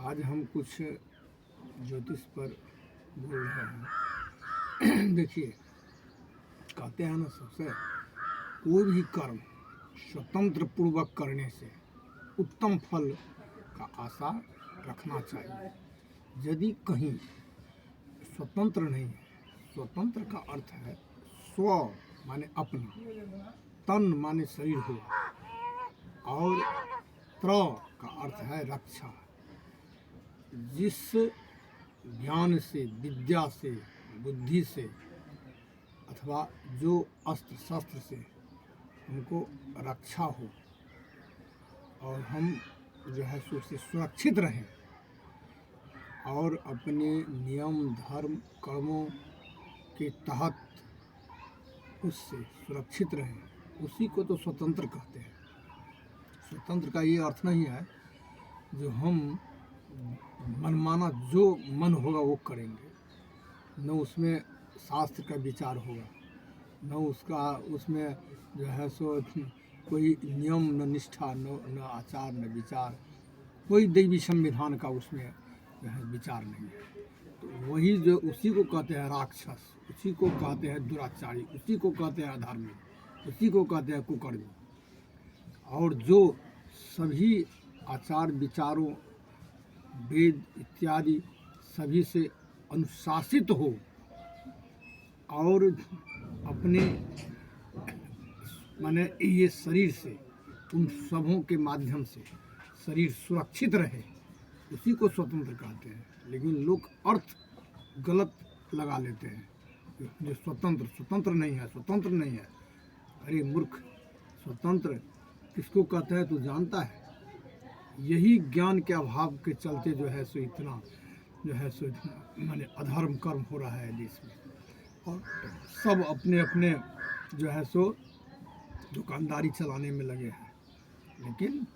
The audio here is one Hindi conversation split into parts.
आज हम कुछ ज्योतिष पर बोल रहे हैं। देखिए, कहते हैं ना, सबसे कोई भी कर्म स्वतंत्र पूर्वक करने से उत्तम फल का आशा रखना चाहिए। यदि कहीं स्वतंत्र नहीं है, स्वतंत्र का अर्थ है स्व माने अपना, तन माने शरीर हुआ, और त्र का अर्थ है रक्षा। जिस ज्ञान से, विद्या से, बुद्धि से अथवा जो अस्त्र शस्त्र से हमको रक्षा हो और हम जो है उससे सुरक्षित रहें और अपने नियम धर्म कर्मों के तहत उससे सुरक्षित रहें, उसी को तो स्वतंत्र कहते हैं। स्वतंत्र का ये अर्थ नहीं है जो हम मनमाना जो मन होगा वो करेंगे, न उसमें शास्त्र का विचार होगा, न उसमें जो है सो कोई नियम, न निष्ठा, न आचार, न विचार, कोई दैवी संविधान का उसमें जो है विचार नहीं है। तो वही जो उसी को कहते हैं राक्षस, उसी को कहते हैं दुराचारी, उसी को कहते हैं अधर्मी, उसी को कहते हैं कुकर्मी। और जो सभी आचार विचारों, वेद इत्यादि सभी से अनुशासित हो और अपने माने ये शरीर से, उन सबों के माध्यम से शरीर सुरक्षित रहे, उसी को स्वतंत्र कहते हैं। लेकिन लोग अर्थ गलत लगा लेते हैं, जो स्वतंत्र नहीं है, स्वतंत्र नहीं है। अरे मूर्ख, स्वतंत्र किसको कहते हैं तू जानता है? यही ज्ञान के अभाव के चलते जो है सो इतना जो है सो माने अधर्म कर्म हो रहा है देश में, और सब अपने अपने जो है सो दुकानदारी चलाने में लगे हैं, लेकिन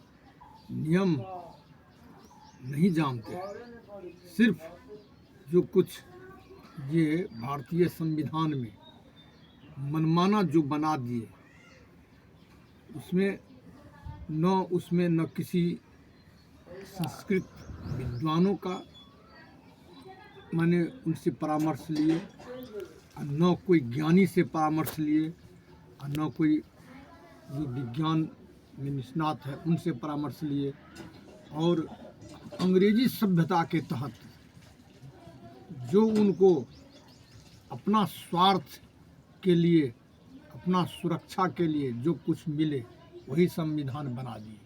नियम नहीं जानते। सिर्फ जो कुछ ये भारतीय संविधान में मनमाना जो बना दिए, उसमें न किसी संस्कृत विद्वानों का माने उनसे परामर्श लिए, न कोई ज्ञानी से परामर्श लिए, न कोई जो विज्ञान में निष्णात है उनसे परामर्श लिए, और अंग्रेजी सभ्यता के तहत जो उनको अपना स्वार्थ के लिए, अपना सुरक्षा के लिए जो कुछ मिले वही संविधान बना दिए।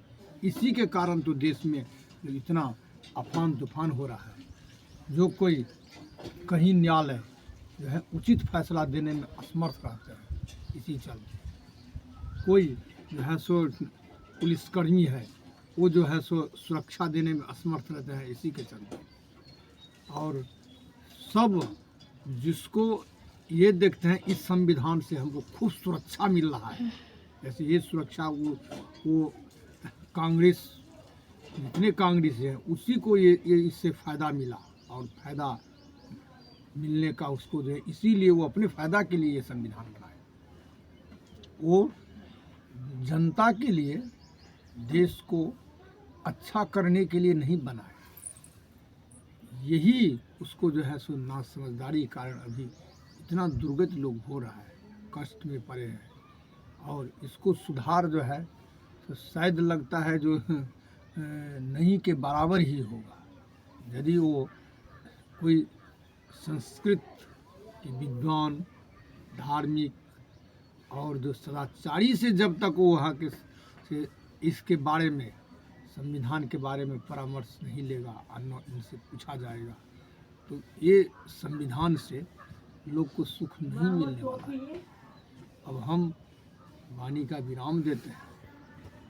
इसी के कारण तो देश में इतना अफान तूफान हो रहा है। जो कोई कहीं न्यायालय जो है उचित फैसला देने में असमर्थ रहते हैं, इसी चलते कोई जो है सो पुलिसकर्मी है, वो जो है सो सुरक्षा देने में असमर्थ रहते हैं, इसी के चलते। और सब जिसको ये देखते हैं इस संविधान से हमको खूब सुरक्षा मिल रहा है, जैसे ये सुरक्षा वो कांग्रेस, जितने कांग्रेस हैं उसी को ये इससे फ़ायदा मिला, और फ़ायदा मिलने का उसको जो है इसीलिए वो अपने फ़ायदा के लिए ये संविधान बनाए। वो जनता के लिए, देश को अच्छा करने के लिए नहीं बना है। यही उसको जो है सो ना समझदारी के कारण अभी इतना दुर्गत लोग हो रहा है, कष्ट में पड़े हैं। और इसको सुधार जो है तो शायद लगता है जो नहीं के बराबर ही होगा, यदि वो कोई संस्कृत के विद्वान, धार्मिक और जो सदाचारी से जब तक वो वहाँ के से इसके बारे में, संविधान के बारे में परामर्श नहीं लेगा, इनसे पूछा जाएगा, तो ये संविधान से लोग को सुख नहीं मिलने वाला है। अब हम वाणी का विराम देते हैं।